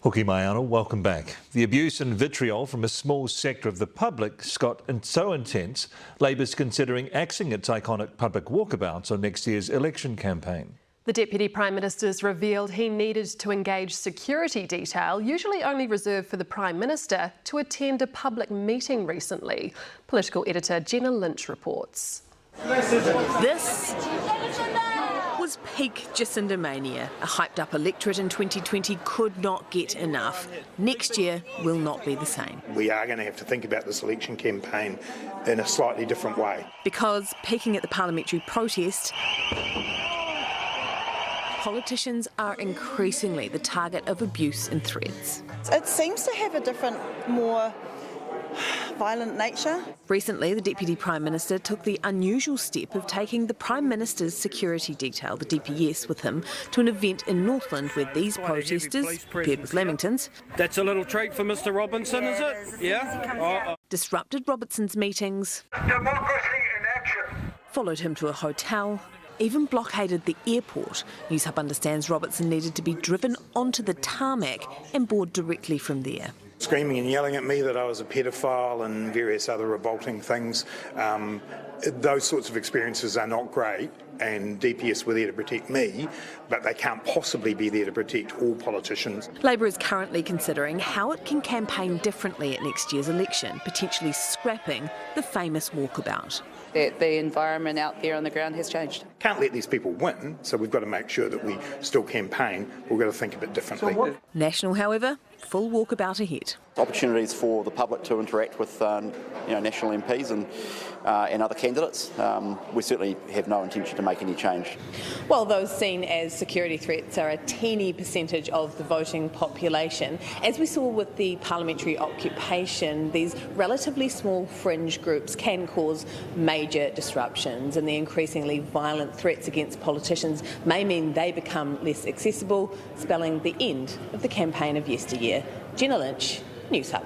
Puki Maiano, welcome back. The abuse and vitriol from a small sector of the public got so intense, Labor's considering axing its iconic public walkabouts on next year's election campaign. The Deputy Prime Minister's revealed he needed to engage security detail, usually only reserved for the Prime Minister, to attend a public meeting recently. Political editor Jenna Lynch reports. This was peak Jacinda mania. A hyped-up electorate in 2020 could not get enough. Next year will not be the same. We are going to have to think about this election campaign in a slightly different way. Because peaking at the parliamentary protest, politicians are increasingly the target of abuse and threats. It seems to have a different, more violent nature. Recently, the Deputy Prime Minister took the unusual step of taking the Prime Minister's security detail, the DPS, with him to an event in Northland where these protesters, paired with Lamingtons, that's a little treat for Mr Robertson, is it? Yeah? disrupted Robertson's meetings, Democracy in action. followed him to a hotel, even blockaded the airport. Newshub understands Robertson needed to be driven onto the tarmac and board directly from there. Screaming and yelling at me that I was a paedophile and various other revolting things. Those sorts of experiences are not great, and DPS were there to protect me, but they can't possibly be there to protect all politicians. Labor is currently considering how it can campaign differently at next year's election, potentially scrapping the famous walkabout. The environment out there on the ground has changed. Can't let these people win, so we've got to make sure that we still campaign. We've got to think a bit differently. National, however, full walkabout ahead. Opportunities for the public to interact with national MPs and other candidates. We certainly have no intention to make any change. Well, those seen as security threats are a teeny percentage of the voting population. As we saw with the parliamentary occupation, these relatively small fringe groups can cause major disruptions, and the increasingly violent threats against politicians may mean they become less accessible, spelling the end of the campaign of yesteryear. Jenna Lynch, Newshub.